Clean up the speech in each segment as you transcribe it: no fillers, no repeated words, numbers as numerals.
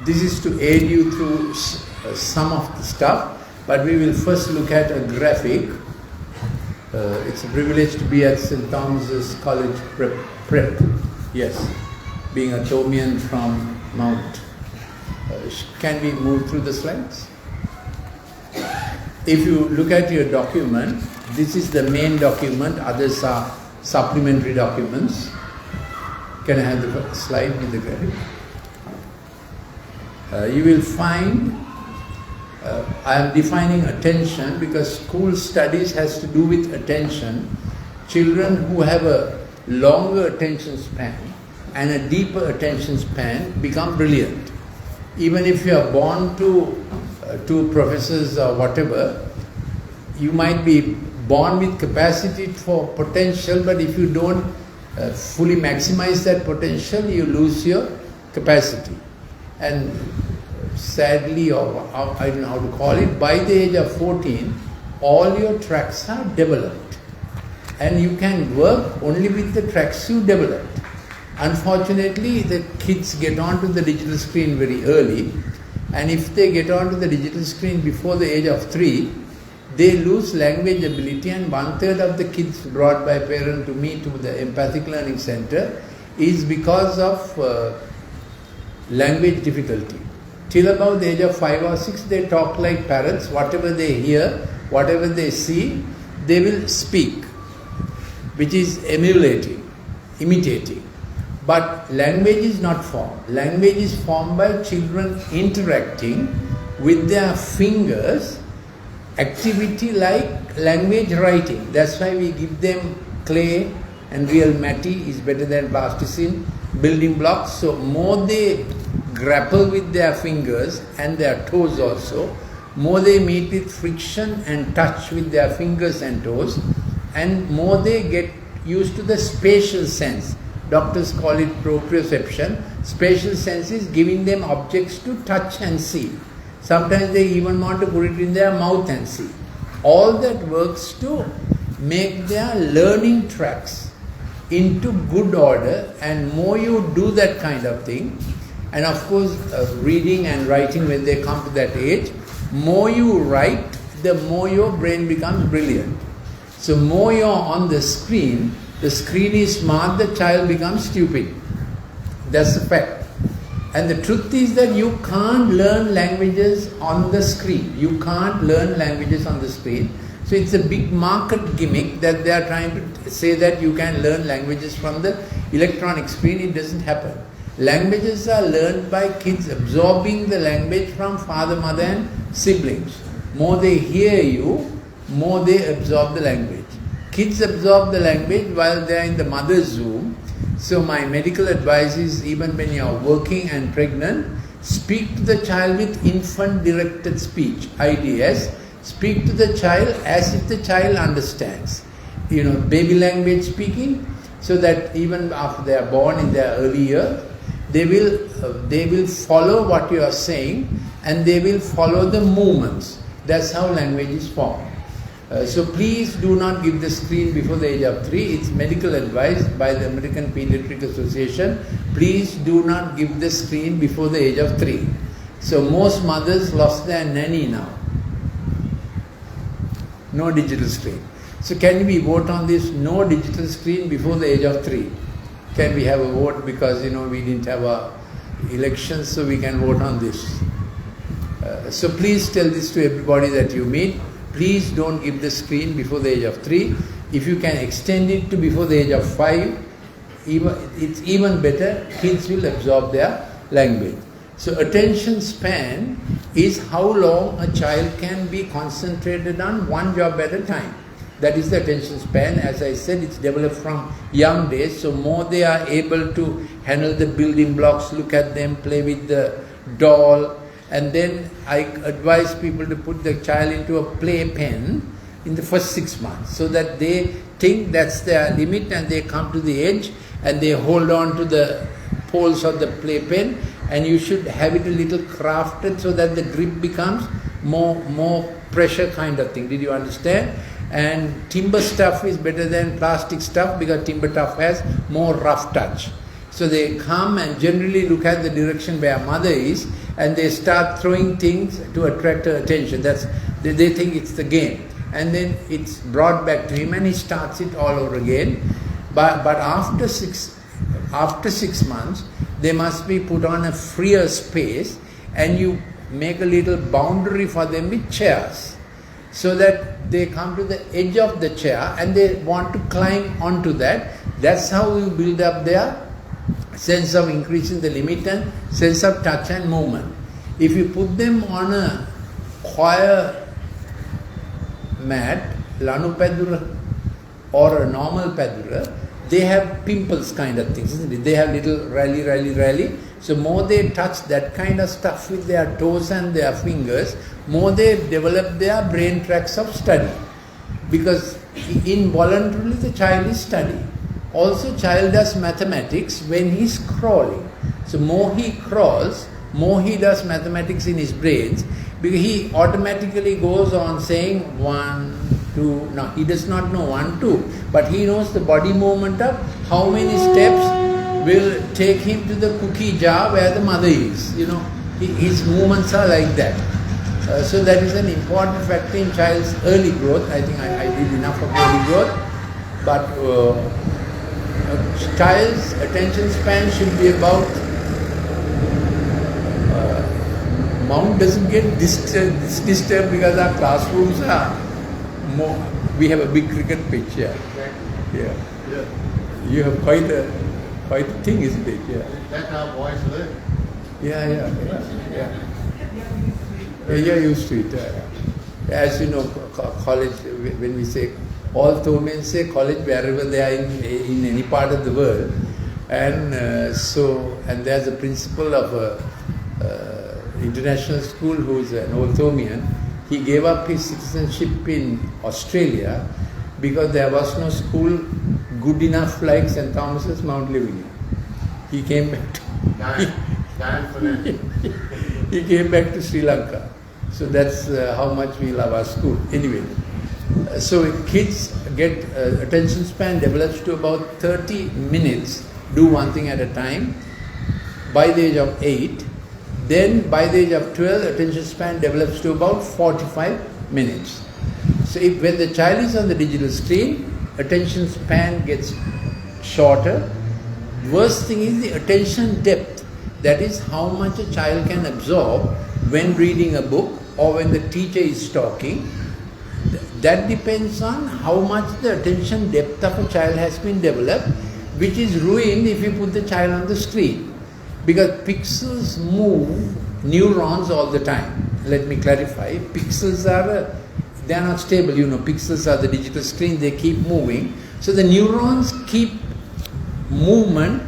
this is to aid you through some of the stuff, but we will first look at a graphic. It's a privilege to be at St. Thomas's College Prep. Yes, being a Thomian from Mount. Can we move through the slides? If you look at your document, this is the main document, others are supplementary documents. Can I have the slide with the graphic? You will find, I am defining attention because school studies has to do with attention. Children who have a longer attention span and a deeper attention span become brilliant. Even if you are born to professors or whatever, you might be born with capacity for potential, but if you don't fully maximize that potential, you lose your capacity. And sadly, or I don't know how to call it, by the age of 14, all your tracks are developed. And you can work only with the tracks you developed. Unfortunately, the kids get onto the digital screen very early, and if they get onto the digital screen before the age of 3, they lose language ability, and 1/3 of the kids brought by parent to me to the Empathic Learning Center is because of language difficulty. Till about the age of 5 or 6, they talk like parrots. Whatever they hear, whatever they see, they will speak, which is emulating, imitating. But language is not formed. Language is formed by children interacting with their fingers, activity like language writing. That's why we give them clay, and real matty is better than plasticine, building blocks. So more they grapple with their fingers and their toes also, more they meet with friction and touch with their fingers and toes, and more they get used to the spatial sense. Doctors call it proprioception. Spatial sense is giving them objects to touch and see. Sometimes they even want to put it in their mouth and see. All that works to make their learning tracks into good order, and more you do that kind of thing, and of course reading and writing when they come to that age, more you write, the more your brain becomes brilliant. So more you're on the screen is smart, the child becomes stupid. That's the fact. And the truth is that you can't learn languages on the screen. You can't learn languages on the screen. So it's a big market gimmick that they are trying to say that you can learn languages from the electronic screen. It doesn't happen. Languages are learned by kids absorbing the language from father, mother and siblings. More they hear you, more they absorb the language. Kids absorb the language while they are in the mother's womb. So my medical advice is, even when you are working and pregnant, speak to the child with infant-directed speech, IDS. Speak to the child as if the child understands. Baby language speaking, so that even after they are born in their early years, they will follow what you are saying, and they will follow the movements. That's how language is formed. So please do not give the screen before the age of 3. It's medical advice by the American Pediatric Association. Please do not give the screen before the age of 3. So most mothers lost their nanny now. No digital screen. So can we vote on this? No digital screen before the age of 3. Can we have a vote? Because we didn't have a election, so we can vote on this. So please tell this to everybody that you meet. Please don't give the screen before the age of 3. If you can extend it to before the age of 5, it's even better. Kids will absorb their language. So attention span is how long a child can be concentrated on one job at a time. That is the attention span. As I said, it's developed from young days. So more they are able to handle the building blocks, look at them, play with the doll. And then I advise people to put the child into a playpen in the first 6 months, so that they think that's their limit, and they come to the edge and they hold on to the poles of the playpen, and you should have it a little crafted so that the grip becomes more pressure kind of thing. Did you understand? And timber stuff is better than plastic stuff, because timber stuff has more rough touch. So they come and generally look at the direction where mother is, and they start throwing things to attract her attention. They think it's the game. And then it's brought back to him and he starts it all over again. But after 6 months, they must be put on a freer space, and you make a little boundary for them with chairs, so that they come to the edge of the chair and they want to climb onto that. That's how you build up their sense of increasing the limit and sense of touch and movement. If you put them on a choir mat, Lanu Padura, or a normal Padura, they have pimples kind of things, isn't it? They have little rally. So more they touch that kind of stuff with their toes and their fingers, more they develop their brain tracts of study. Because involuntarily the child is studying. Also child does mathematics when he is crawling. So more he crawls, more he does mathematics in his brains, because he automatically goes on saying 1, 2. Now he does not know 1, 2, but he knows the body movement of how many steps will take him to the cookie jar where the mother is. His movements are like that. So that is an important factor in child's early growth. I think I did enough of early growth. But a child's attention span should be about, Mount doesn't get disturbed because our classrooms are more, we have a big cricket pitch here. Yeah. You have quite a thing, isn't it? Yeah. That's how boys live. Yeah. You're used to it. As you know, college, when we say, all Thomians say college wherever they are in any part of the world. And and there's a principal of a international school who is an old Thomian. He gave up his citizenship in Australia because there was no school good enough like St. Thomas's, Mount Lavinia. He came back to he came back to Sri Lanka. So that's how much we love our school. Anyway, so kids get attention span develops to about 30 minutes, do one thing at a time, by the age of 8. Then by the age of 12, attention span develops to about 45 minutes. So when the child is on the digital screen, attention span gets shorter. Worst thing is the attention depth. That is how much a child can absorb when reading a book or when the teacher is talking. That depends on how much the attention depth of a child has been developed, which is ruined if you put the child on the screen. Because pixels move neurons all the time. Let me clarify. Pixels they are not stable. Pixels are the digital screen. They keep moving. So the neurons keep movement.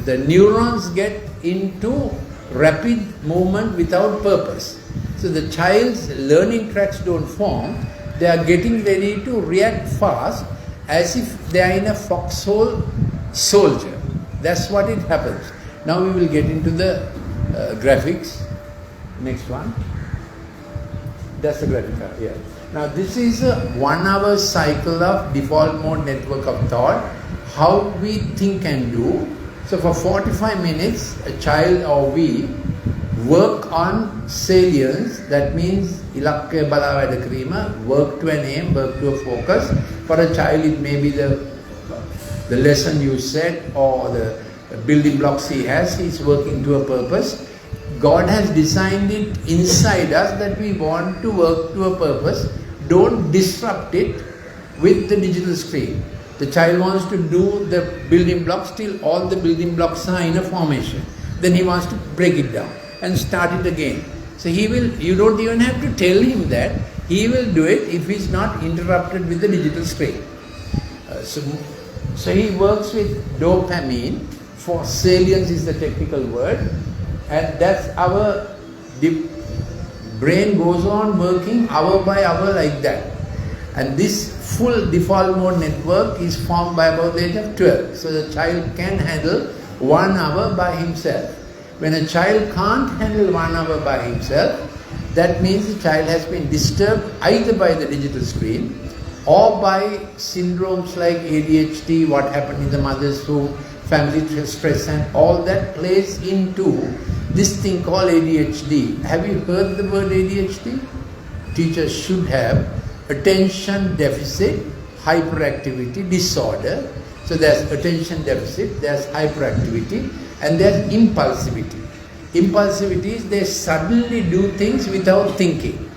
The neurons get into rapid movement without purpose. So the child's learning tracks don't form. They are getting ready to react fast as if they are in a foxhole soldier. That's what it happens. Now we will get into the graphics. Next one. That's the graphic. Yeah. Now this is a 1 hour cycle of default mode network of thought. How we think and do. So for 45 minutes, a child or we work on salience. That means ilakke bala wada kirima, work to an aim, work to a focus. For a child, it may be the lesson you said or the building blocks he has. He's working to a purpose. God has designed it inside us that we want to work to a purpose. Don't disrupt it with the digital screen. The child wants to do the building blocks till all the building blocks are in a formation. Then he wants to break it down and start it again. So you don't even have to tell him that. He will do it if he's not interrupted with the digital screen. So he works with dopamine. For salience is the technical word. And that's the brain goes on working hour by hour like that. And this full default mode network is formed by about the age of 12. So the child can handle 1 hour by himself. When a child can't handle 1 hour by himself, that means the child has been disturbed either by the digital screen or by syndromes like ADHD, what happened in the mother's womb, family stress and all that plays into this thing called ADHD. Have you heard the word ADHD? Teachers should have attention deficit hyperactivity disorder. So there's attention deficit, there's hyperactivity, and there's impulsivity. Impulsivity is they suddenly do things without thinking.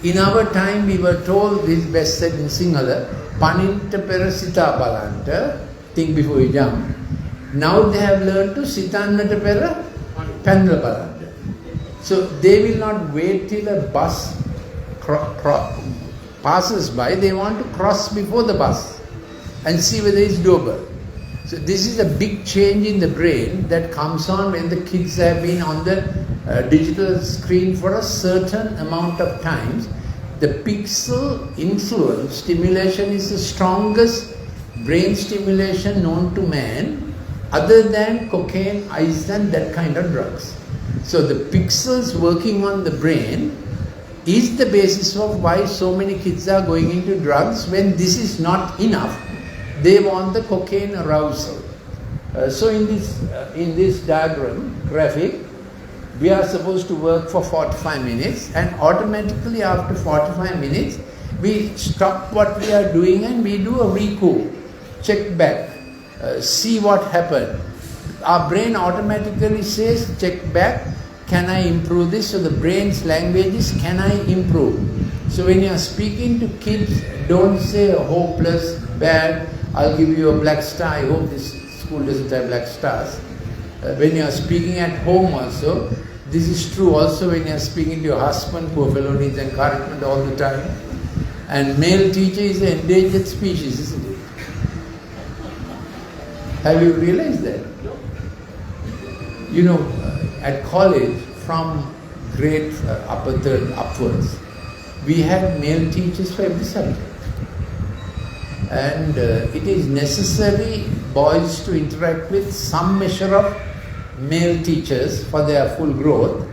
In our time we were told, this is best said in Sinhala, paninta pera sita balanta, think before you jump. Now they have learned to sitannata pera panla balanta. So they will not wait till a bus passes by, they want to cross before the bus and see whether it's doable. So this is a big change in the brain that comes on when the kids have been on the digital screen for a certain amount of times. The pixel influence stimulation is the strongest brain stimulation known to man, other than cocaine, ice and that kind of drugs. So the pixels working on the brain is the basis of why so many kids are going into drugs. When this is not enough, they want the cocaine arousal. So in this diagram, graphic, we are supposed to work for 45 minutes, and automatically after 45 minutes, we stop what we are doing and we do a recall, check back, see what happened. Our brain automatically says, check back, can I improve this? So the brain's language is, can I improve? So when you are speaking to kids, don't say hopeless, bad, I'll give you a black star, I hope this school doesn't have black stars. When you are speaking at home also, this is true also when you are speaking to your husband, poor fellow needs encouragement all the time. And male teacher is an endangered species, isn't it? Have you realized that? You know, at college, from grade upper third upwards, we had male teachers for every subject. And it is necessary boys to interact with some measure of male teachers for their full growth.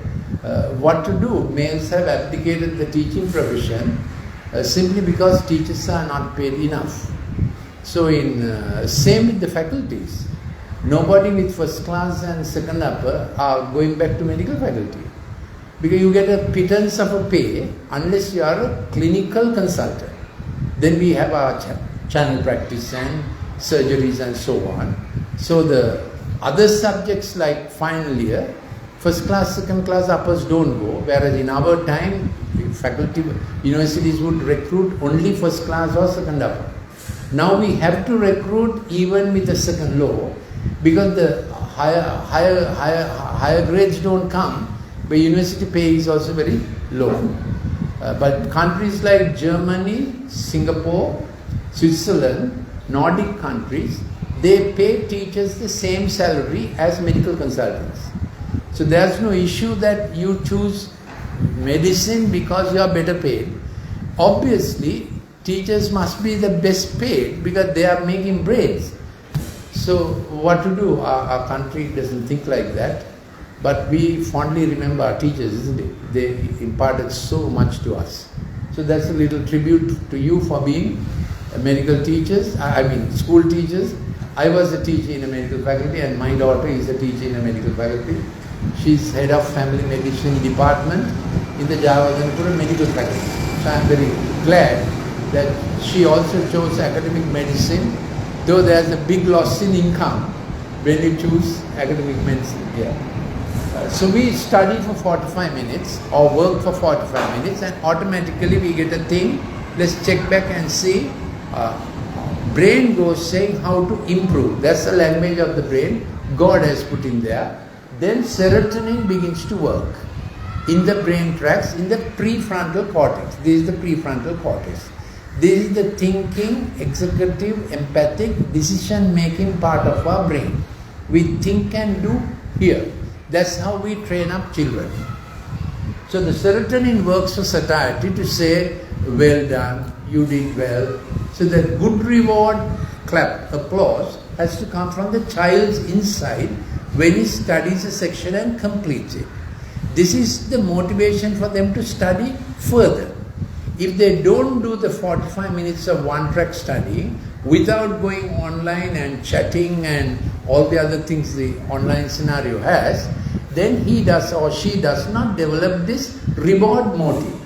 What to do? Males have abdicated the teaching profession simply because teachers are not paid enough. So same with the faculties. Nobody with first class and second upper are going back to medical faculty, because you get a pittance of a pay unless you are a clinical consultant. Then we have our channel practice and surgeries and so on. So the other subjects like final year, first class, second class uppers don't go, whereas in our time, faculty, universities would recruit only first class or second upper. Now we have to recruit even with the second low, because the higher grades don't come, but university pay is also very low. But countries like Germany, Singapore, Switzerland, Nordic countries, they pay teachers the same salary as medical consultants. So there's no issue that you choose medicine because you are better paid. Obviously, teachers must be the best paid because they are making brains. So what to do? Our country doesn't think like that. But we fondly remember our teachers, isn't it? They imparted so much to us. So that's a little tribute to you for being medical teachers, school teachers. I was a teacher in a medical faculty, and my daughter is a teacher in a medical faculty. She's head of family medicine department in the Javadanpura medical faculty. So I'm very glad that she also chose academic medicine, though there's a big loss in income when you choose academic medicine here. So we study for 45 minutes or work for 45 minutes, and automatically we get a thing, let's check back and see. Brain goes saying how to improve. That's the language of the brain God has put in there. Then serotonin begins to work in the brain tracts, in the prefrontal cortex. This is the prefrontal cortex. This is the thinking, executive, empathic, decision-making part of our brain. We think and do here. That's how we train up children. So the serotonin works for satiety to say, well done, you did well. So the good reward, clap, applause, has to come from the child's inside when he studies a section and completes it. This is the motivation for them to study further. If they don't do the 45 minutes of one-track study without going online and chatting and all the other things the online scenario has, then he does or she does not develop this reward motive.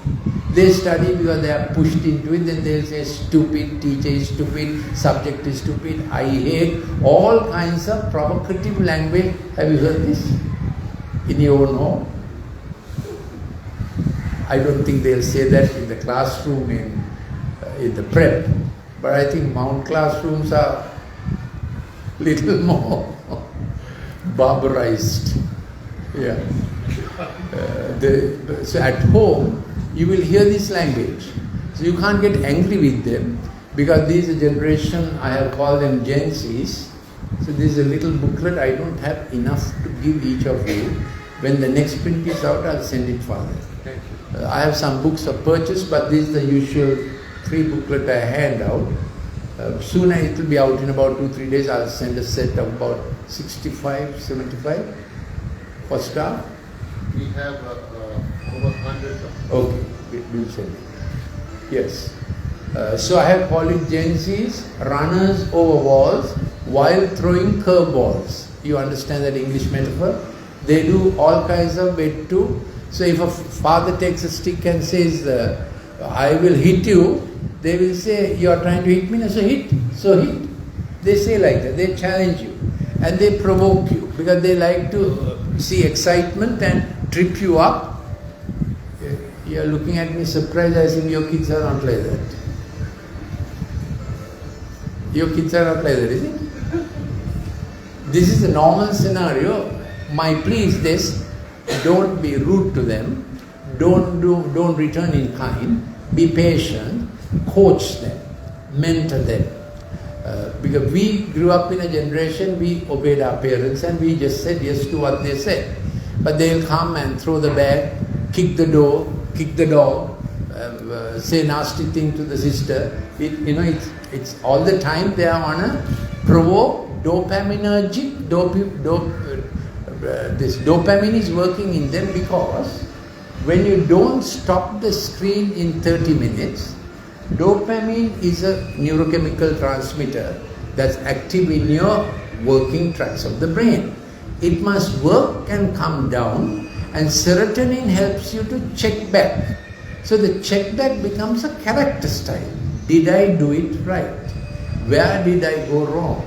They study because they are pushed into it, then they'll say stupid, teacher is stupid, subject is stupid, I hate, all kinds of provocative language. Have you heard this in your own home? I don't think they'll say that in the classroom in the prep, but I think Mount classrooms are little more barbarized. Yeah. So at home, you will hear this language. So you can't get angry with them, because this is a generation, I have called them Gen Zs. So this is a little booklet, I don't have enough to give each of you. When the next print is out, I'll send it further. Thank you. I have some books of purchase, but this is the usual 3 booklet I hand out. Soon it will be out in about 2-3 days. I'll send a set of about 65, 75 for staff. We have over 100 of them. Okay, we'll send it. Yes. So I have called it Gen Z's runners over walls while throwing curveballs. You understand that English metaphor? They do all kinds of way to. So if a father takes a stick and says, I will hit you, they will say, you are trying to hit me, so hit, so hit. They say like that, they challenge you and they provoke you because they like to see excitement and trip you up. You are looking at me surprised as if your kids are not like that. Your kids are not like that, is it? This is a normal scenario. My plea is this: don't be rude to them, don't return in kind, be patient, coach them, mentor them. Because we grew up in a generation, we obeyed our parents and we just said yes to what they said. But they'll come and throw the bag, kick the door, kick the dog, say nasty thing to the sister. It's all the time they are on a provoke, dopaminergic, this dopamine is working in them, because when you don't stop the screen in 30 minutes, dopamine is a neurochemical transmitter that's active in your working tracts of the brain. It must work and come down, and serotonin helps you to check back. So the check back becomes a character style. Did I do it right? Where did I go wrong?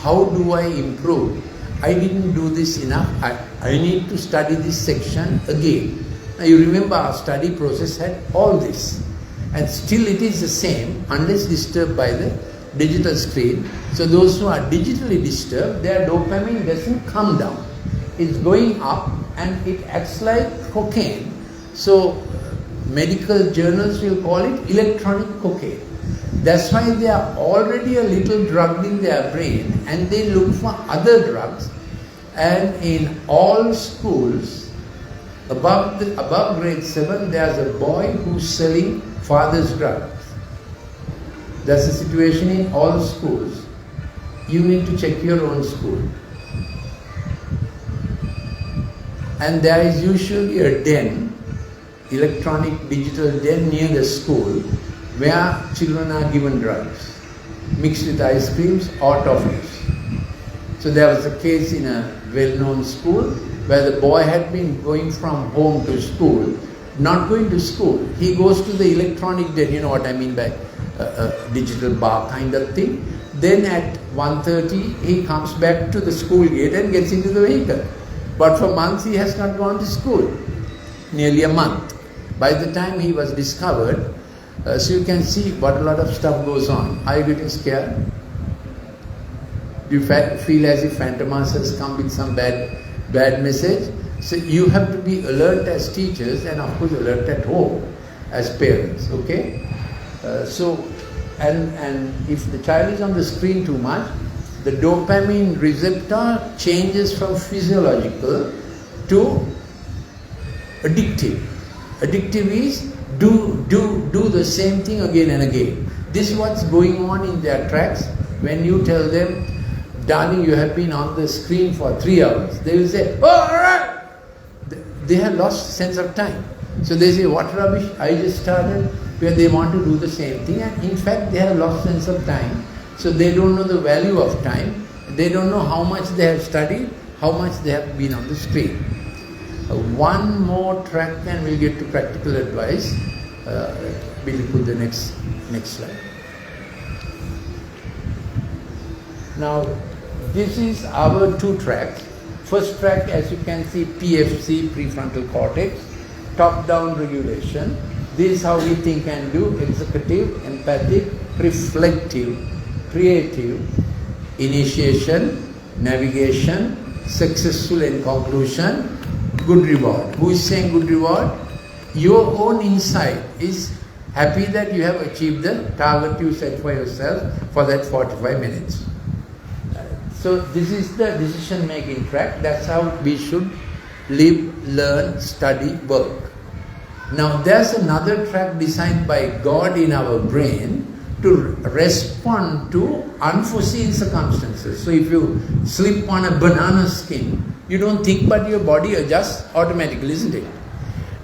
How do I improve? I didn't do this enough. I need to study this section again. Now you remember our study process had all this. And still it is the same unless disturbed by the digital screen. So those who are digitally disturbed, their dopamine doesn't come down. It's going up and it acts like cocaine. So medical journals will call it electronic cocaine. That's why they are already a little drugged in their brain and they look for other drugs. And in all schools, above grade 7, there's a boy who's selling father's drugs. That's the situation in all schools. You need to check your own school. And there is usually a den, electronic digital den near the school, where children are given drugs, mixed with ice creams or toffees. So there was a case in a well-known school where the boy had been going from home to school, not going to school. He goes to the electronic den, you know what I mean by a digital bar kind of thing. Then at 1:30 he comes back to the school gate and gets into the vehicle. But for months he has not gone to school, nearly a month. By the time he was discovered, so you can see what a lot of stuff goes on. Are you getting scared? Do you feel as if Phantomas has come with some bad message? So you have to be alert as teachers and of course alert at home as parents, okay? And if the child is on the screen too much, the dopamine receptor changes from physiological to addictive. Addictive is do the same thing again and again. This is what's going on in their tracks. When you tell them, darling, you have been on the screen for 3 hours, they will say, oh, all right. They have lost sense of time. So they say, what rubbish, I just started, where they want to do the same thing. And in fact, they have lost sense of time. So they don't know the value of time. They don't know how much they have studied, how much they have been on the screen. One more track and we'll get to practical advice. We'll put the next slide. Now, this is our 2 tracks. First track, as you can see, PFC, prefrontal cortex, top-down regulation. This is how we think and do: executive, empathic, reflective, creative, initiation, navigation, successful and conclusion, good reward. Who is saying good reward? Your own inside is happy that you have achieved the target you set for yourself for that 45 minutes. So this is the decision-making track. That's how we should live, learn, study, work. Now there's another track designed by God in our brain to respond to unforeseen circumstances. So if you slip on a banana skin, you don't think, but your body adjusts automatically, isn't it?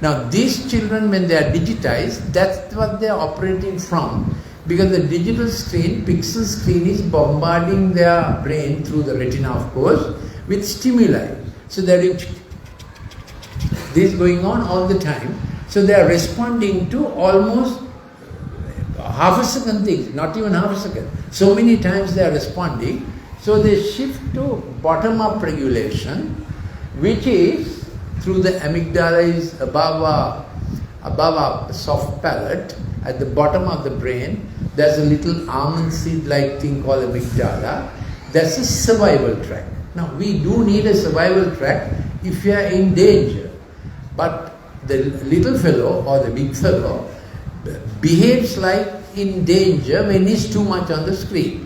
Now these children, when they are digitized, that's what they are operating from, because the digital screen, pixel screen, is bombarding their brain through the retina, of course, with stimuli. So there is this going on all the time. So they are responding to almost half a second things, not even half a second. So many times they are responding. So they shift to bottom-up regulation, which is through the amygdala, is above our soft palate, at the bottom of the brain. There's a little almond seed-like thing called amygdala. That's a survival track. Now we do need a survival track if you are in danger. But the little fellow or the big fellow behaves like in danger when he's too much on the screen.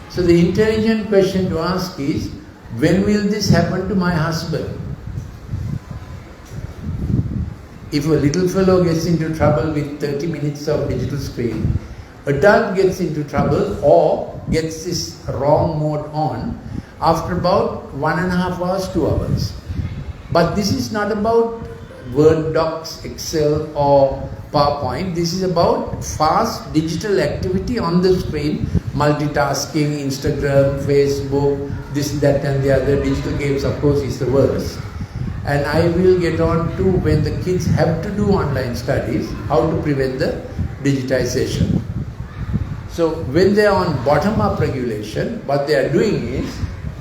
So the intelligent question to ask is, when will this happen to my husband? If a little fellow gets into trouble with 30 minutes of digital screen, adult gets into trouble or gets this wrong mode on after about 1.5 hours, 2 hours. But this is not about Word docs, Excel or PowerPoint. This is about fast digital activity on the screen, multitasking, Instagram, Facebook, this, that and the other. Digital games, of course, is the worst. And I will get on to, when the kids have to do online studies, how to prevent the digitization. So when they are on bottom-up regulation, what they are doing is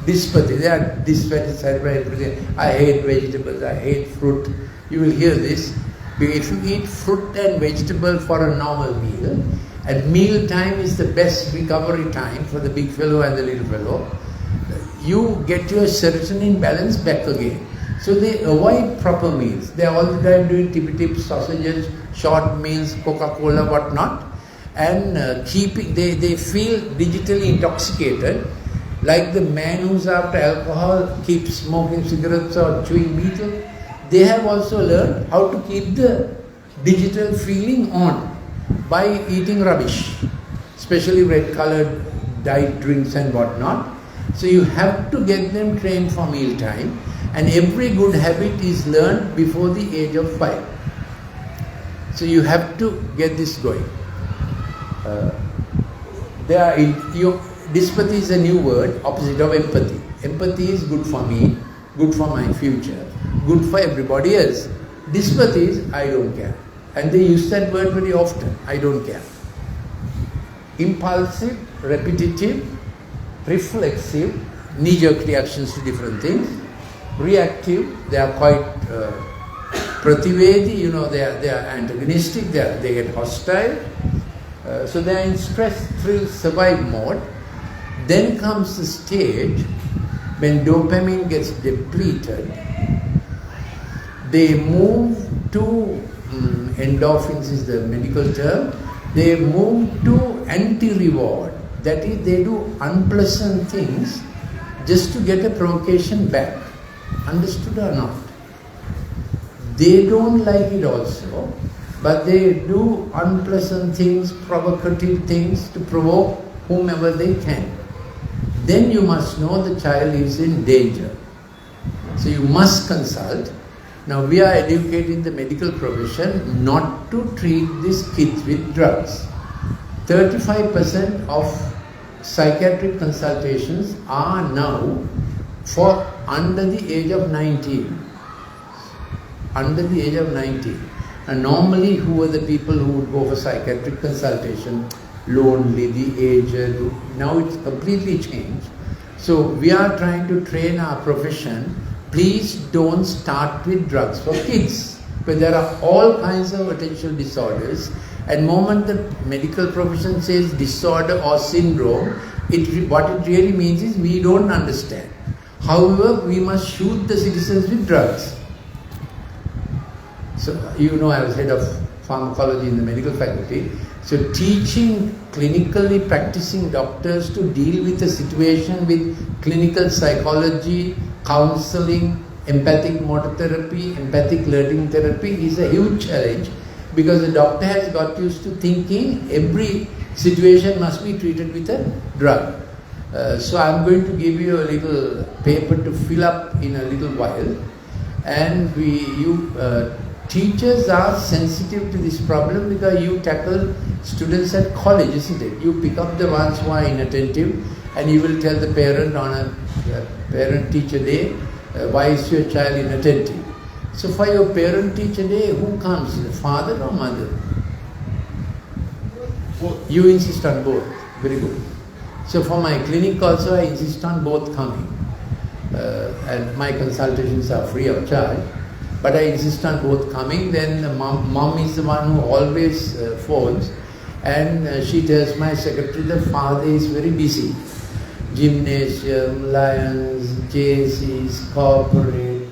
dyspathy. They are dissatisfied by everything. I hate vegetables, I hate fruit. You will hear this. If you eat fruit and vegetable for a normal meal, and meal time is the best recovery time for the big fellow and the little fellow, you get your serotonin balance back again. So they avoid proper meals. They are all the time doing tippy-tip, sausages, short meals, Coca-Cola, whatnot, and they feel digitally intoxicated, like the man who's after alcohol keeps smoking cigarettes or chewing betel. They have also learned how to keep the digital feeling on by eating rubbish, especially red-colored diet drinks and whatnot. So you have to get them trained for meal time, and every good habit is learned before the age of 5. So you have to get this going. Dyspathy is a new word, opposite of empathy. Empathy is good for me, good for my future, good for everybody else. Dyspathy is, I don't care. And they use that word very often, I don't care. Impulsive, repetitive, reflexive, knee-jerk reactions to different things. Reactive, they are quite prativedi, they are antagonistic, they get hostile. So they are in stress, thrill, survive mode. Then comes the stage when dopamine gets depleted. They move to, endorphins is the medical term, they move to anti-reward. That is, they do unpleasant things just to get a provocation back. Understood or not? They don't like it also, but they do unpleasant things, provocative things to provoke whomever they can. Then you must know the child is in danger. So you must consult. Now we are educating the medical profession not to treat these kids with drugs. 35% of psychiatric consultations are now for under the age of 19. Under the age of 19. And normally who were the people who would go for psychiatric consultation? Lonely, the aged. Now it's completely changed. So we are trying to train our profession. Please don't start with drugs for kids. But there are all kinds of attention disorders, and moment the medical profession says disorder or syndrome, what it really means is we don't understand. However, we must shoot the citizens with drugs. So, you know, I was head of pharmacology in the medical faculty. So teaching clinically practicing doctors to deal with a situation with clinical psychology, counseling, empathic motor therapy, empathic learning therapy is a huge challenge, because the doctor has got used to thinking every situation must be treated with a drug. So I'm going to give you a little paper to fill up in a little while, and teachers are sensitive to this problem because you tackle students at college, isn't it? You pick up the ones who are inattentive, and you will tell the parent on a parent-teacher day, why is your child inattentive? So for your parent-teacher day, who comes? The father or mother? Both. You insist on both. Very good. So for my clinic also, I insist on both coming. And my consultations are free of charge. But I insist on both coming. Then the mom is the one who always phones. And she tells my secretary, the father is very busy. Gymnasium, Lions, JCs, corporate.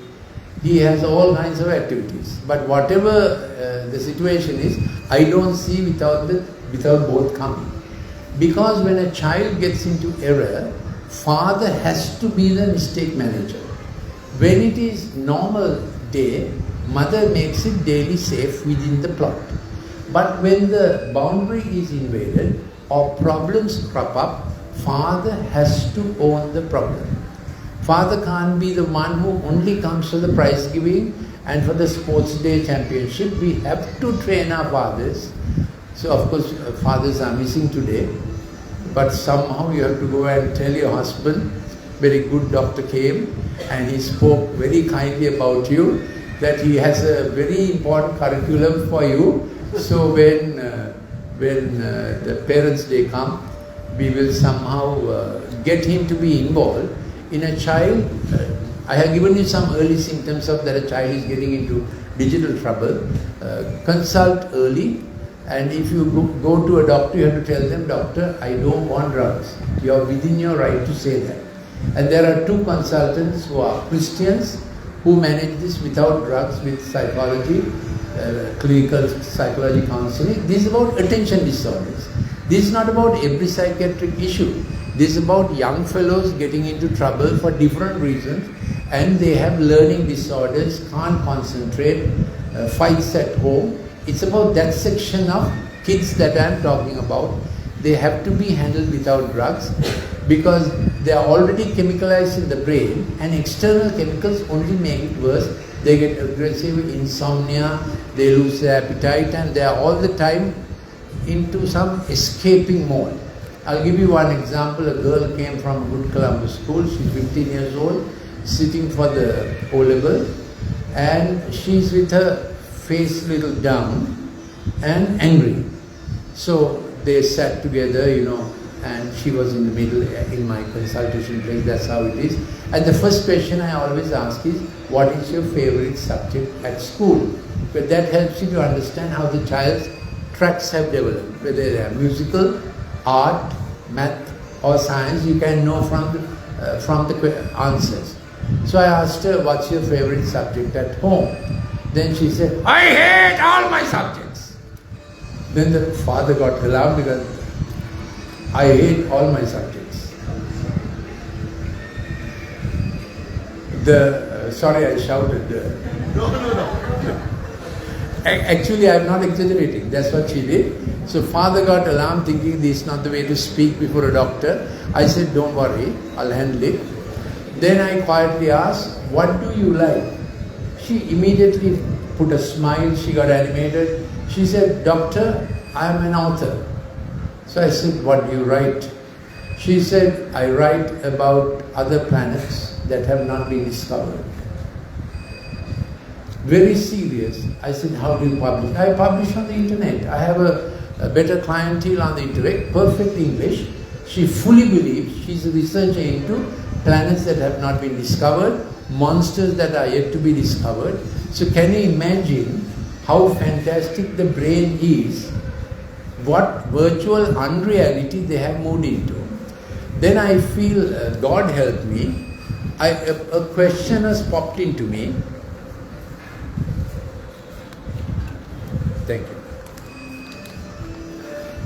He has all kinds of activities. But whatever the situation is, I don't see without both coming. Because when a child gets into error, father has to be the mistake manager. When it is normal day, mother makes it daily safe within the plot. But when the boundary is invaded or problems crop up, father has to own the problem. Father can't be the one who only comes for the prize giving and for the sports day championship. We have to train our fathers. So of course fathers are missing today, but somehow you have to go and tell your husband, very good doctor came and he spoke very kindly about you, that he has a very important curriculum for you. So when the parents' day come, we will somehow get him to be involved. In a child, I have given you some early symptoms of that a child is getting into digital trouble. Consult early, and if you go to a doctor, you have to tell them, doctor, I don't want drugs. You are within your right to say that. And there are two consultants who are Christians who manage this without drugs, with psychology, clinical psychology counseling. This is about attention disorders. This is not about every psychiatric issue. This is about young fellows getting into trouble for different reasons, and they have learning disorders, can't concentrate, fights at home. It's about that section of kids that I'm talking about. They have to be handled without drugs because they are already chemicalized in the brain, and external chemicals only make it worse. They get aggressive, insomnia, they lose their appetite, and they are all the time into some escaping mode. I'll give you one example. A girl came from a good Colombo school. She's 15 years old, sitting for the O-level, and she's with her face a little down and angry. So they sat together, and she was in the middle in my consultation place. That's how it is. And the first question I always ask is, what is your favorite subject at school? But that helps you to understand how the child's tracks have developed, whether they are musical, art, math or science. You can know from the answers. So I asked her, what's your favorite subject at home? Then she said, I hate all my subjects. Then the father got alarmed because I hate all my subjects. Sorry, I shouted. No. Actually, I am not exaggerating. That's what she did. So father got alarmed, thinking this is not the way to speak before a doctor. I said, don't worry, I'll handle it. Then I quietly asked, what do you like? She immediately put a smile, she got animated. She said, doctor, I am an author. So I said, what do you write? She said, I write about other planets that have not been discovered. Very serious. I said, how do you publish? I publish on the internet. I have a better clientele on the internet, perfect English. She fully believes, she's a researcher into planets that have not been discovered, monsters that are yet to be discovered. So can you imagine how fantastic the brain is, what virtual unreality they have moved into. Then I feel, God help me, a question has popped into me. Thank you.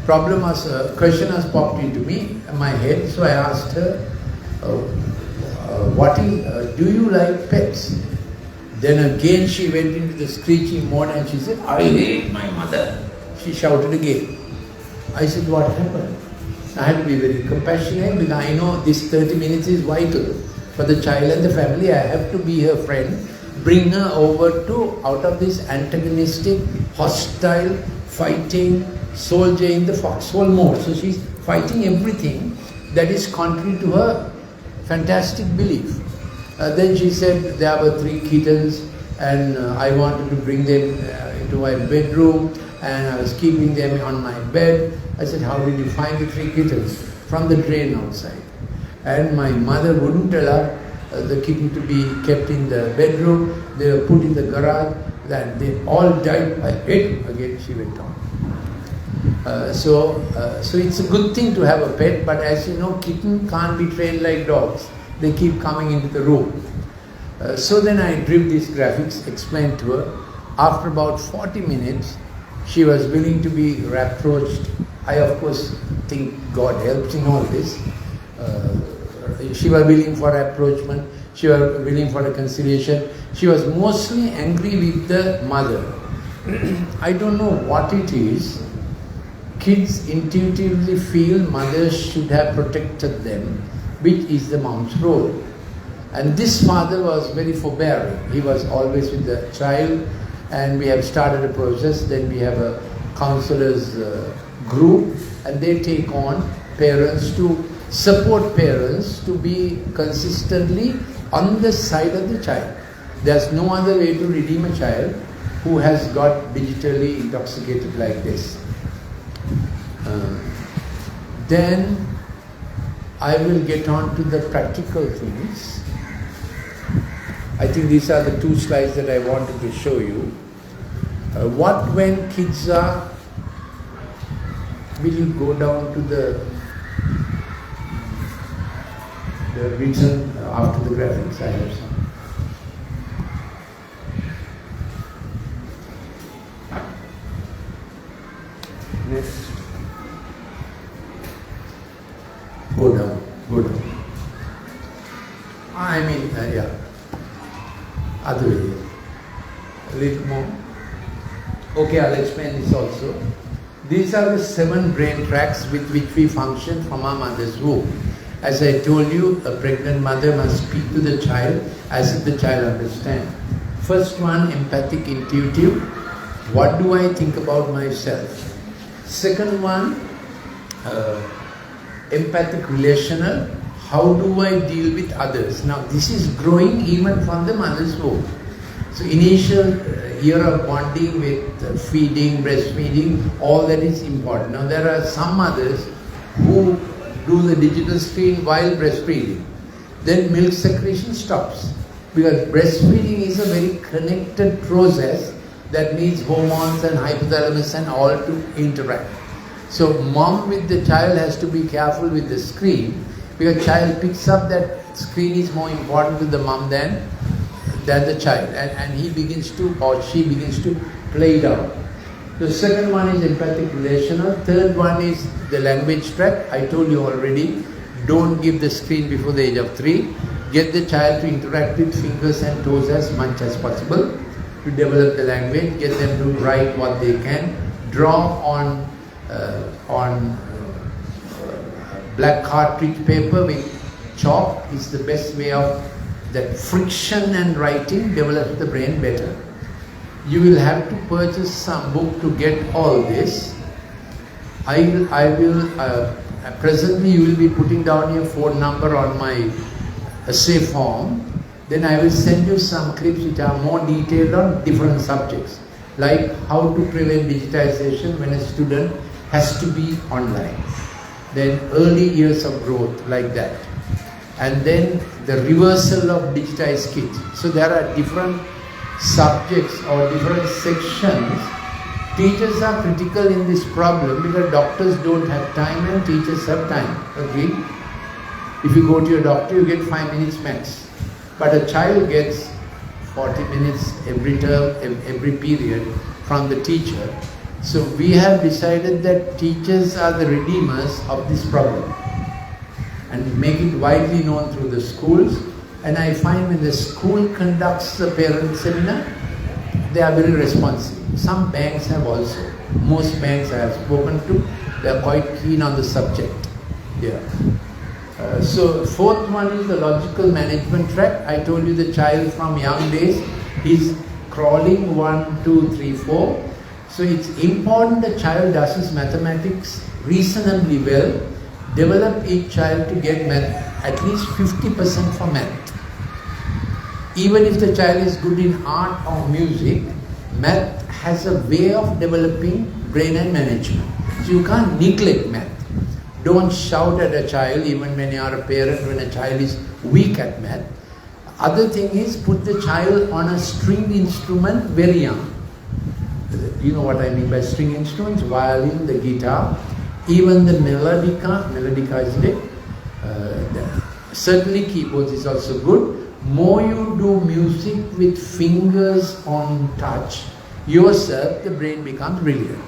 Question has popped into me, my head, so I asked her, do you like pets? Then again she went into the screeching mode and she said, I hate my mother. She shouted again. I said, what happened? I had to be very compassionate because I know this 30 minutes is vital for the child and the family. I have to be her friend, bring her over to out of this antagonistic, hostile, fighting soldier in the foxhole mode. So she's fighting everything that is contrary to her fantastic belief. Then she said there were 3 kittens and I wanted to bring them into my bedroom and I was keeping them on my bed. I said, how did you find the 3 kittens? From the drain outside. And my mother wouldn't allow the kitten to be kept in the bedroom. They were put in the garage. That they all died by it. Again she went on. So it's a good thing to have a pet, but as you know, kitten can't be trained like dogs. They keep coming into the room. So then I drew these graphics, explained to her. After about 40 minutes, she was willing to be rapproached. I of course think God helps in all this. She was willing for approachment. She was willing for reconciliation. She was mostly angry with the mother. I don't know what it is. Kids intuitively feel mothers should have protected them, which is the mom's role. And this father was very forbearing. He was always with the child, and we have started a process. Then we have a counselors group, and they take on parents to support parents to be consistently on the side of the child. There's no other way to redeem a child who has got digitally intoxicated like this. Then I will get on to the practical things. I think these are the 2 slides that I wanted to show you. What when kids are, will you go down to the reason after the graphics? I have some. Next. Go down, go down. I mean, yeah. Other way. A little more. Okay, I'll explain this also. These are the 7 brain tracts with which we function from our mother's womb. As I told you, a pregnant mother must speak to the child as if the child understands. First one, empathic, intuitive. What do I think about myself? Second one, empathic, relational. How do I deal with others? Now this is growing even from the mother's womb. So initial year of bonding with feeding, breastfeeding, all that is important. Now there are some mothers who do the digital screen while breastfeeding. Then milk secretion stops. Because breastfeeding is a very connected process that needs hormones and hypothalamus and all to interact. So mom with the child has to be careful with the screen, because child picks up that screen is more important to the mom than the child, and he begins to, or she begins to play it out. The second one is empathic, relational. Third one is the language track. I told you already, don't give the screen before the age of 3. Get the child to interact with fingers and toes as much as possible to develop the language. Get them to write what they can. Draw on black cartridge paper with chalk is the best way of that. Friction and writing develops the brain better. You will have to purchase some book to get all this. I will presently you will be putting down your phone number on my essay form. Then I will send you some clips which are more detailed on different subjects, like how to prevent digitization when a student has to be online. Then early years of growth, like that. And then the reversal of digitized kids. So there are different subjects or different sections. Teachers are critical in this problem because doctors don't have time and teachers have time. Agree? If you go to your doctor, you get 5 minutes max. But a child gets 40 minutes every term, every period from the teacher. So we have decided that teachers are the redeemers of this problem and make it widely known through the schools. And I find when the school conducts a parent seminar, they are very responsive. Some banks have also. Most banks I have spoken to, they are quite keen on the subject. Yeah. So fourth one is the logical management track. I told you the child from young days is crawling 1, 2, 3, 4. So it's important the child does his mathematics reasonably well. Develop each child to get at least 50% for math. Even if the child is good in art or music, math has a way of developing brain and management. So you can't neglect math. Don't shout at a child even when you are a parent when a child is weak at math. Other thing is put the child on a string instrument very young. You know what I mean by string instruments? Violin, the guitar, even the melodica is dead. Certainly keyboards is also good. More you do music with fingers on touch, yourself, the brain becomes brilliant.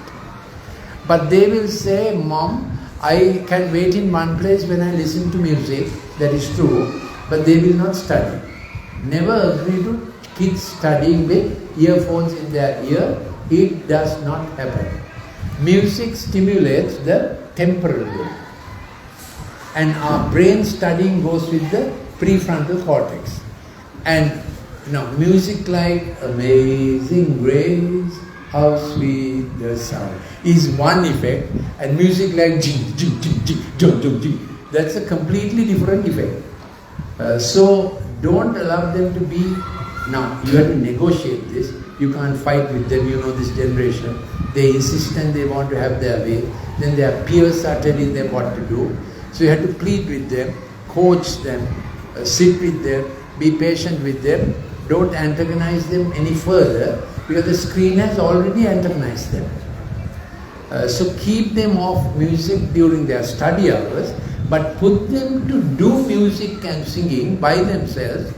But they will say, Mom, I can wait in one place when I listen to music. That is true, but they will not study. Never agree to kids studying with earphones in their ear. It does not happen. Music stimulates the temporal lobe. And our brain studying goes with the prefrontal cortex. And music like Amazing Grace, how sweet the sound, is one effect, and music like jing, jing, jing, jing, jing, jing, jing, that's a completely different effect. So don't allow them to be, now you have to negotiate this, you can't fight with them, this generation, they insist and they want to have their way, then their peers are telling them what to do, so you have to plead with them, coach them, sit with them, be patient with them, don't antagonize them any further, because the screen has already antagonized them. So keep them off music during their study hours, but put them to do music and singing by themselves,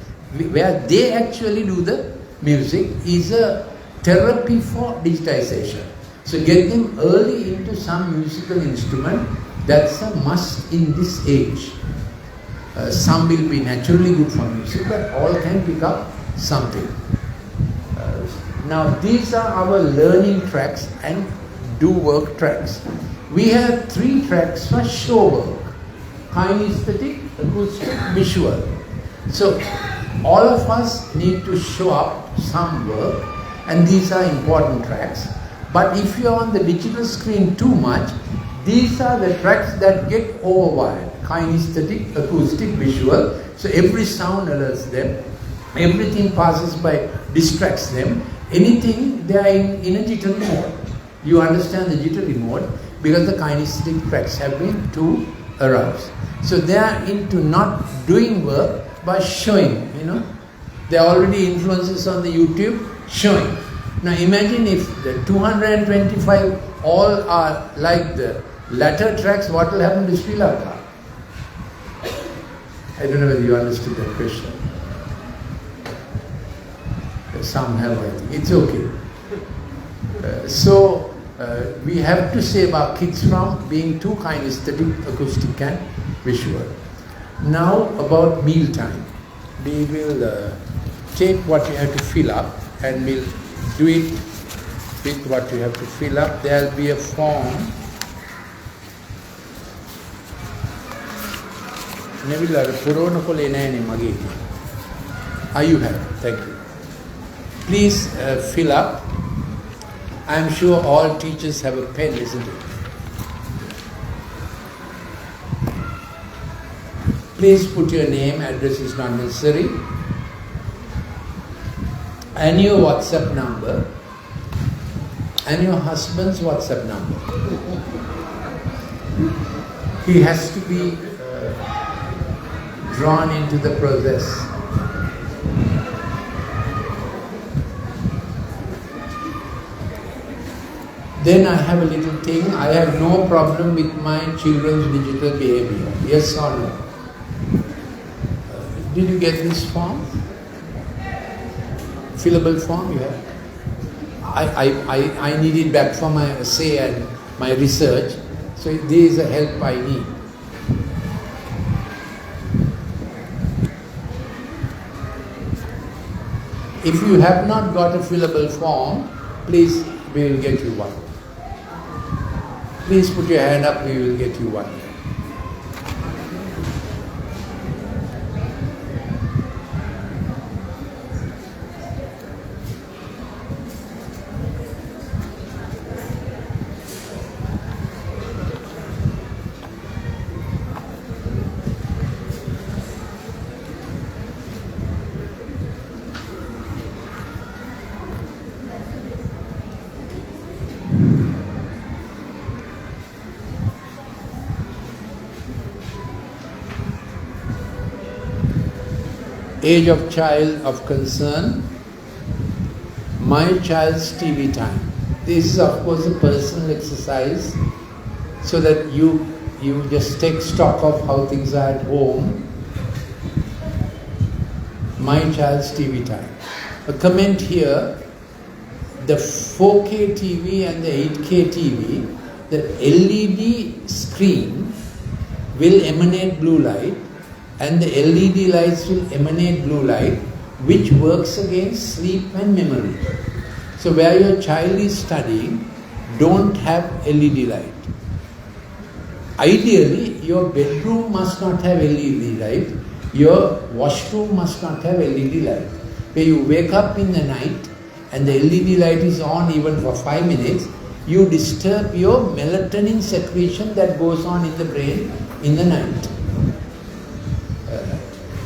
where they actually do the music, is a therapy for digitization. So get them early into some musical instrument, that's a must in this age. Some will be naturally good for music, but all can pick up something. Now these are our learning tracks and do work tracks. We have 3 tracks for show work: kinesthetic, acoustic, visual. So all of us need to show up some work, and these are important tracks. But if you are on the digital screen too much, these are the tracks that get overwired: kinesthetic, acoustic, visual. So every sound alerts them, everything passes by distracts them, anything they are in a jittery mode. You understand the jittery mode because the kinesthetic tracks have been too aroused. So they are into not doing work but showing, There are already influences on the YouTube showing. Now imagine if the 225 all are like the latter tracks, what will happen to Sri Lanka? I don't know whether you understood that question. Some have, I think. It's okay. So we have to save our kids from being too kinesthetic, acoustic and visual. Now about meal time. We will take what you have to fill up and we'll do it with what you have to fill up. There will be a form. You have. Thank you. Please fill up. I am sure all teachers have a pen, isn't it? Please put your name, address is not necessary, and your WhatsApp number, and your husband's WhatsApp number. He has to be drawn into the process. Then I have a little thing, I have no problem with my children's digital behavior. Yes or no? Did you get this form? Fillable form you have? I need it back for my essay and my research. So there is a help I need. If you have not got a fillable form, please, we will get you one. Please put your hand up, we will get you one. Age of child of concern, my child's TV time. This is of course a personal exercise so that you just take stock of how things are at home. My child's TV time. A comment here, the 4K TV and the 8K TV, the LED screen will emanate blue light, and the LED lights will emanate blue light, which works against sleep and memory. So where your child is studying, don't have LED light. Ideally, your bedroom must not have LED light, your washroom must not have LED light. Where you wake up in the night and the LED light is on even for 5 minutes, you disturb your melatonin secretion that goes on in the brain in the night.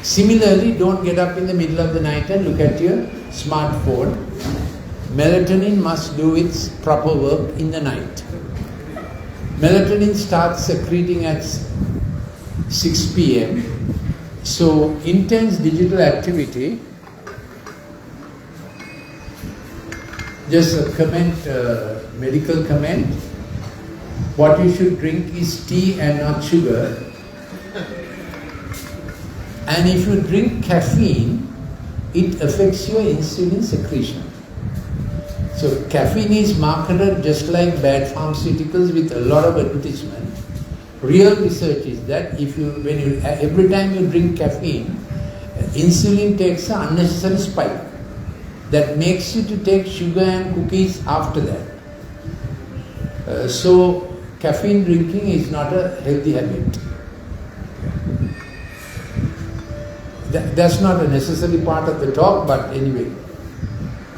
Similarly, don't get up in the middle of the night and look at your smartphone. Melatonin must do its proper work in the night. Melatonin starts secreting at 6 p.m. So, intense digital activity, just a comment, medical comment, what you should drink is tea and not sugar. And if you drink caffeine, it affects your insulin secretion. So caffeine is marketed just like bad pharmaceuticals with a lot of advertisement. Real research is that every time you drink caffeine, insulin takes an unnecessary spike that makes you to take sugar and cookies after that. So caffeine drinking is not a healthy habit. That's not a necessary part of the talk, but anyway,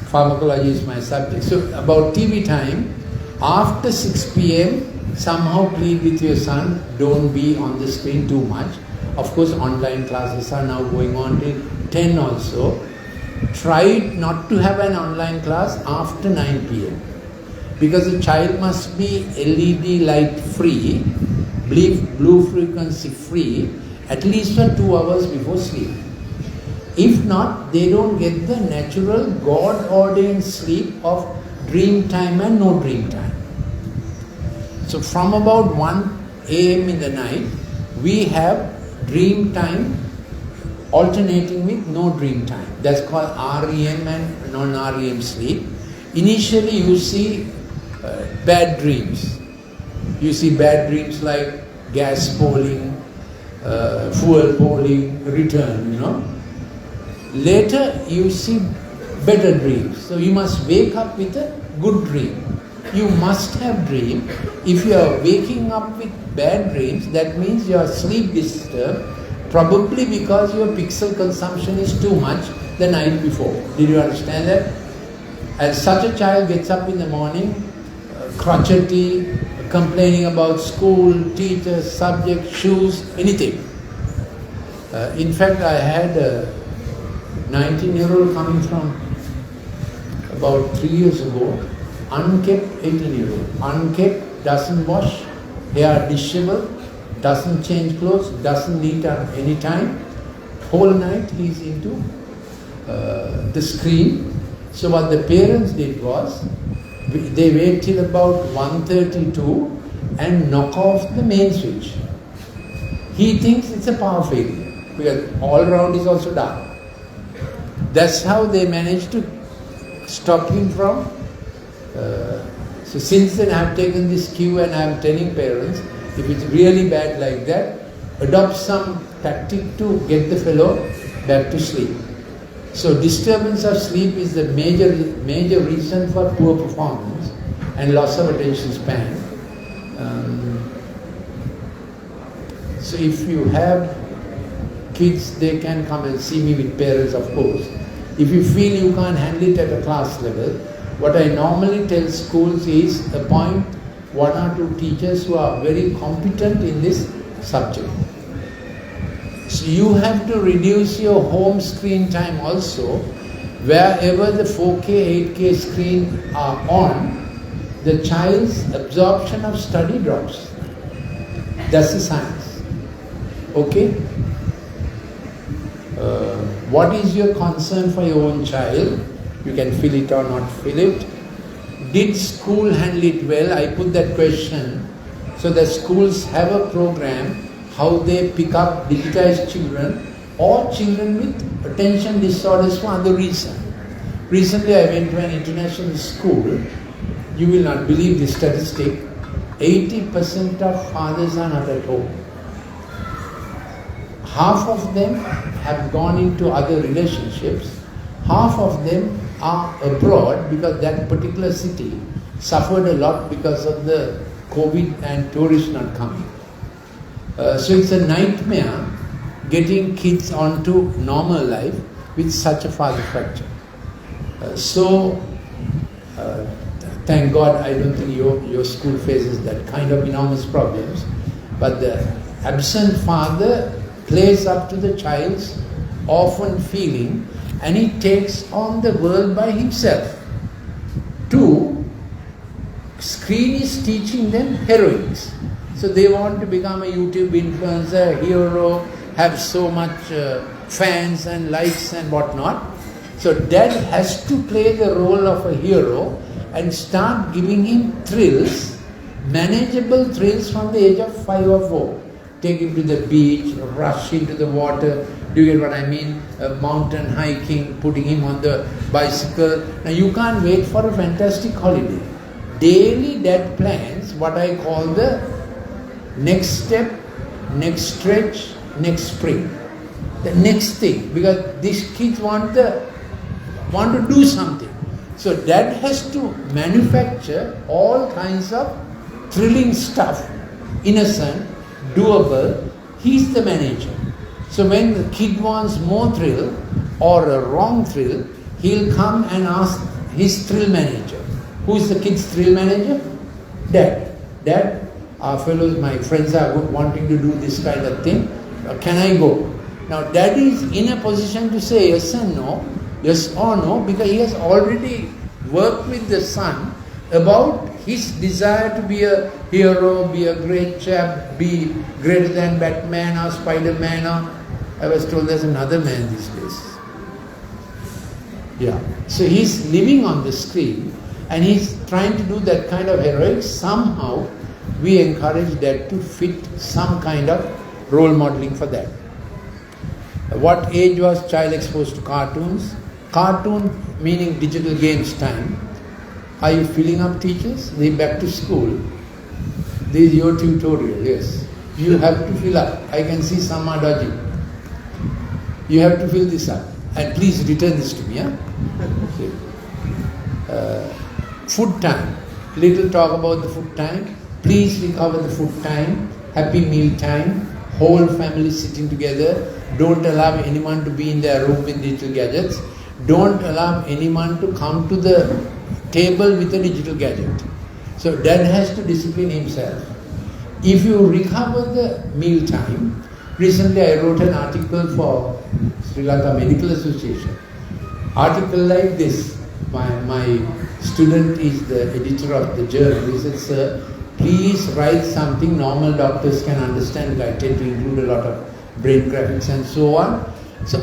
pharmacology is my subject. So about TV time, after 6 p.m, somehow plead with your son, don't be on the screen too much. Of course, online classes are now going on till 10 also. Try not to have an online class after 9 p.m. because the child must be LED light free, blue frequency free, at least for 2 hours before sleep. If not, they don't get the natural God-ordained sleep of dream time and no dream time. So from about 1 a.m. in the night, we have dream time alternating with no dream time. That's called REM and non-REM sleep. Initially you see bad dreams. You see bad dreams like gas polling, fuel polling, return, Later you see better dreams. So you must wake up with a good dream. You must have dream. If you are waking up with bad dreams, that means your sleep disturbed, probably because your pixel consumption is too much the night before. Did you understand that? And such a child gets up in the morning, crotchety, complaining about school, teachers, subjects, shoes, anything. In fact, I had a 19-year-old coming from about 3 years ago, unkept 18-year-old, unkept, doesn't wash, hair disheveled, doesn't change clothes, doesn't eat at any time. Whole night he's into the screen. So what the parents did was, they wait till about 1:32 and knock off the main switch. He thinks it's a power failure because all around is also dark. That's how they managed to stop him from. So since then I have taken this cue and I am telling parents, if it's really bad like that, adopt some tactic to get the fellow back to sleep. So disturbance of sleep is the major reason for poor performance and loss of attention span. So if you have kids, they can come and see me with parents, of course. If you feel you can't handle it at a class level, what I normally tell schools is appoint 1 or 2 teachers who are very competent in this subject. So you have to reduce your home screen time also. Wherever the 4K, 8K screen are on, the child's absorption of study drops. That's the science. Okay? What is your concern for your own child? You can feel it or not feel it. Did school handle it well? I put that question so that schools have a program how they pick up digitized children or children with attention disorders for other reasons. Recently I went to an international school. You will not believe this statistic. 80% of fathers are not at home. Half of them have gone into other relationships. Half of them are abroad because that particular city suffered a lot because of the COVID and tourists not coming. So it's a nightmare getting kids onto normal life with such a father fracture. Thank God I don't think your school faces that kind of enormous problems. But the absent father plays up to the child's orphan feeling and he takes on the world by himself. 2, screen is teaching them heroics. So they want to become a YouTube influencer, hero, have so much fans and likes and whatnot. So dad has to play the role of a hero and start giving him thrills, manageable thrills from the age of 5 or 4. Take him to the beach, rush into the water, do you get what I mean? Mountain hiking, putting him on the bicycle. Now you can't wait for a fantastic holiday. Daily dad plans what I call the next step, next stretch, next spring. The next thing, because these kids want to do something. So dad has to manufacture all kinds of thrilling stuff, innocent, doable. He's the manager. So when the kid wants more thrill or a wrong thrill, he'll come and ask his thrill manager. Who is the kid's thrill manager? Dad. Dad, our fellows, my friends are wanting to do this kind of thing. Can I go? Now dad is in a position to say yes and no, yes or no, because he has already worked with the son about his desire to be a hero, be a great chap, be greater than Batman or Spider-Man or... I was told there's another man these days. Yeah. So he's living on the screen and he's trying to do that kind of heroics. Somehow we encourage that to fit some kind of role modeling for that. What age was child exposed to cartoons? Cartoon meaning digital games time. Are you filling up, teachers? They back to school. This is your tutorial, yes. You have to fill up. I can see some are dodging. You have to fill this up. And please return this to me. Huh? Okay. Food time. Little talk about the food time. Please recover the food time. Happy meal time. Whole family sitting together. Don't allow anyone to be in their room with digital gadgets. Don't allow anyone to come to the table with a digital gadget. So dad has to discipline himself. If you recover the meal time, Recently I wrote an article for Sri Lanka Medical Association. Article like this. My student is the editor of the journal. He said, sir, please write something normal doctors can understand. I tend to include a lot of brain graphics and so on. So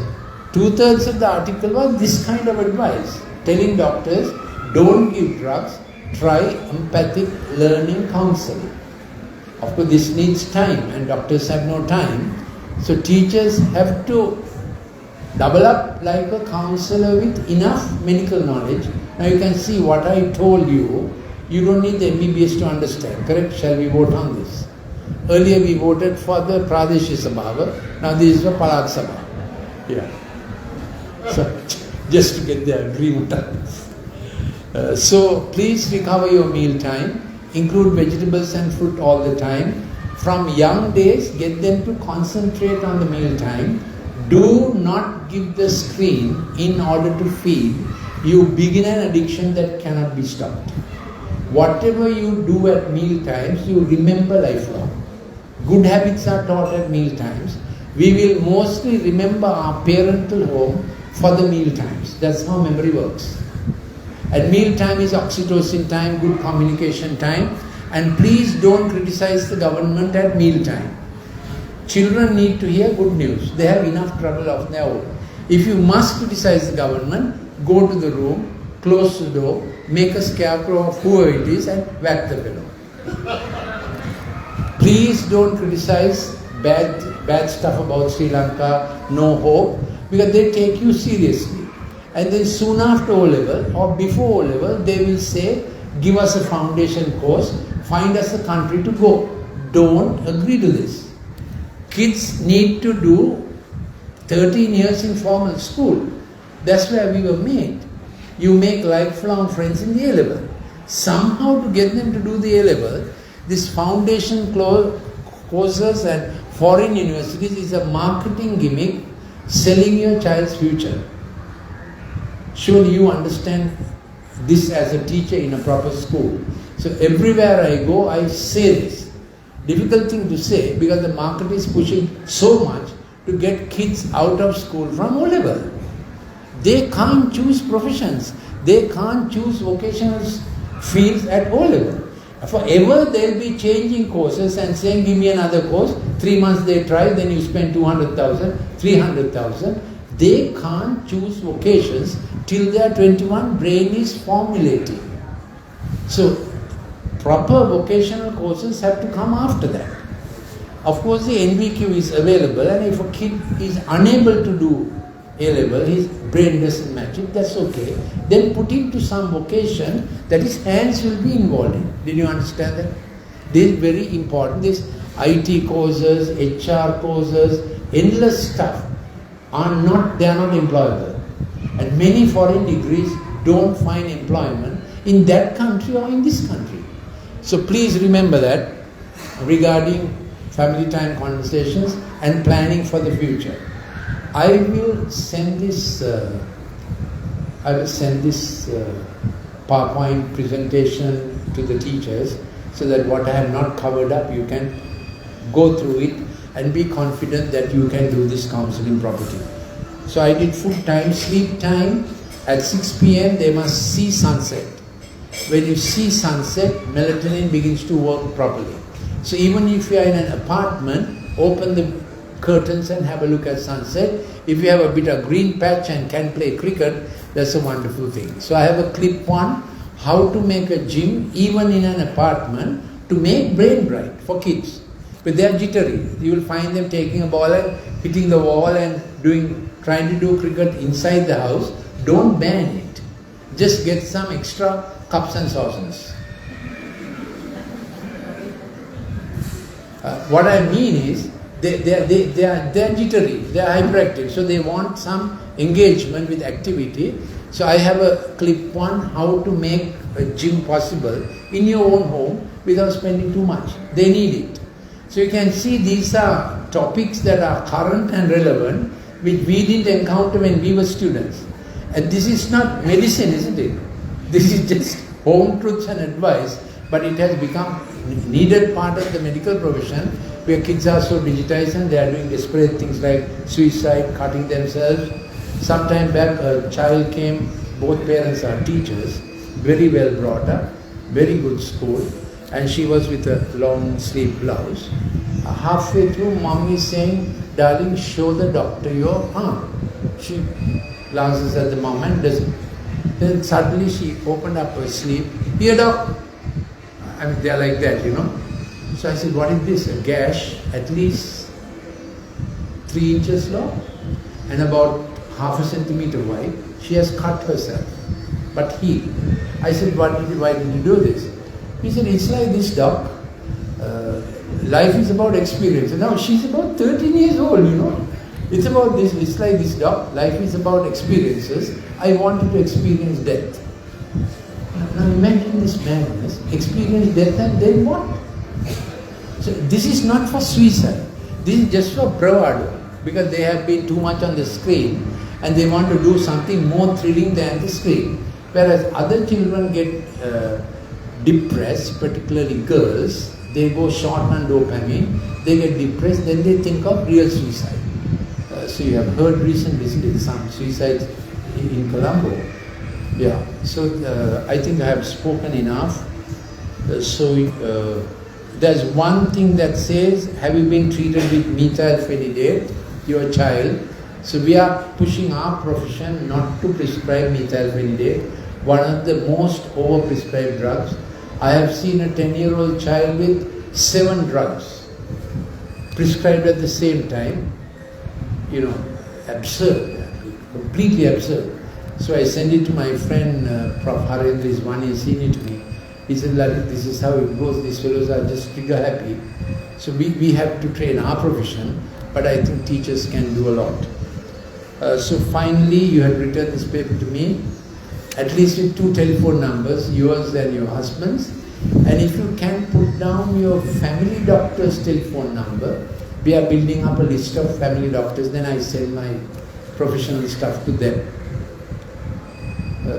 2/3 of the article was this kind of advice, telling doctors, don't give drugs, try empathic learning counseling. Of course, this needs time and doctors have no time. So teachers have to double up like a counselor with enough medical knowledge. Now you can see what I told you, you don't need the MBBS to understand, correct? Shall we vote on this? Earlier we voted for the Pradeshi Sabha, now this is for Palat Sabha. Yeah. So, just to get the agreement on this. So please recover your meal time, include vegetables and fruit all the time. From young days, get them to concentrate on the meal time. Do not give the screen in order to feed. You begin an addiction that cannot be stopped. Whatever you do at meal times, you remember lifelong. Good habits are taught at meal times. We will mostly remember our parental home for the meal times. That's how memory works. At meal time is oxytocin time, good communication time. And please don't criticize the government at meal time. Children need to hear good news. They have enough trouble of their own. If you must criticize the government, go to the room, close the door, make a scarecrow of whoever it is and whack the fellow. Please don't criticize bad stuff about Sri Lanka, no hope, because they take you seriously. And then soon after O-level or before O-level, they will say, give us a foundation course, find us a country to go. Don't agree to this. Kids need to do 13 years in formal school. That's where we were made. You make lifelong friends in the A-level. Somehow to get them to do the A-level, this foundation courses and foreign universities is a marketing gimmick selling your child's future. Surely you understand this as a teacher in a proper school. So everywhere I go, I say this. Difficult thing to say because the market is pushing so much to get kids out of school from O-level. They can't choose professions. They can't choose vocational fields at O-level. Forever they'll be changing courses and saying, give me another course. 3 months they try, then you spend 200,000, 300,000. They can't choose vocations till they are 21, brain is formulating. So, proper vocational courses have to come after that. Of course, the NVQ is available, and if a kid is unable to do A-level, his brain doesn't match it, that's okay. Then put him to some vocation that his hands will be involved in. Did you understand that? This is very important. This IT courses, HR courses, endless stuff they are not employable. And many foreign degrees don't find employment in that country or in this country. So please remember that regarding family time conversations and planning for the future. I will send this PowerPoint presentation to the teachers so that what I have not covered up, you can go through it and be confident that you can do this counseling properly. So I did food time, sleep time. At 6 p.m. they must see sunset. When you see sunset, melatonin begins to work properly. So even if you are in an apartment, open the curtains and have a look at sunset. If you have a bit of green patch and can play cricket, that's a wonderful thing. So I have a clip one, how to make a gym even in an apartment to make brain bright for kids. But they are jittery. You will find them taking a ball and hitting the wall and trying to do cricket inside the house. Don't ban it. Just get some extra cups and saucers. What I mean is, they are jittery, they are hyperactive, so they want some engagement with activity. So I have a clip one, how to make a gym possible in your own home without spending too much. They need it. So you can see these are topics that are current and relevant, which we didn't encounter when we were students. And this is not medicine, isn't it? This is just home truths and advice, but it has become a needed part of the medical profession where kids are so digitized and they are doing desperate things like suicide, cutting themselves. Sometime back a child came, both parents are teachers, very well brought up, very good school, and she was with a long sleeve blouse. Halfway through, mom is saying, darling, show the doctor your arm. She glances at the mom and doesn't. Then suddenly she opened up her sleeve. Here, doc. I mean, they are like that, you know. So I said, what is this? A gash, at least 3 inches long and about half a centimeter wide. She has cut herself, but healed. I said, why did you do this? He said, it's like this, doc. Life is about experience. And now she's about 13 years old, you know. It's about this, it's like this, doc. Life is about experiences. I wanted to experience death. Now imagine this madness, experience death and then what? So this is not for suicide. This is just for bravado. Because they have been too much on the screen and they want to do something more thrilling than the screen. Whereas other children get depressed, particularly girls, they go short on dopamine, they get depressed, then they think of real suicide. So you have heard recently some suicides in Colombo. Yeah, so I think I have spoken enough. There's one thing that says, have you been treated with methylphenidate, your child? So we are pushing our profession not to prescribe methylphenidate, one of the most overprescribed drugs. I have seen a 10-year-old child with 7 drugs prescribed at the same time. You know, absurd, completely absurd. So I sent it to my friend, Prof. Harendra is one, he seen it to me. He said, Lalith, this is how it goes, these fellows are just trigger happy. So we have to train our profession, but I think teachers can do a lot. So finally, you have written this paper to me, at least with 2 telephone numbers, yours and your husband's. And if you can put down your family doctor's telephone number, we are building up a list of family doctors, then I send my professional stuff to them.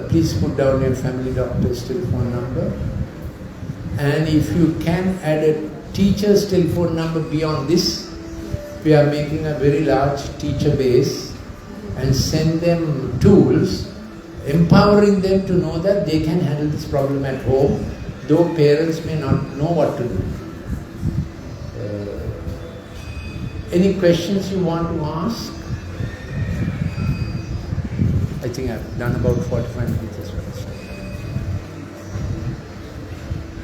Please put down your family doctor's telephone number. And if you can add a teacher's telephone number beyond this, we are making a very large teacher base and send them tools, empowering them to know that they can handle this problem at home, though parents may not know what to do. Any questions you want to ask? I think I've done about 45 minutes as well.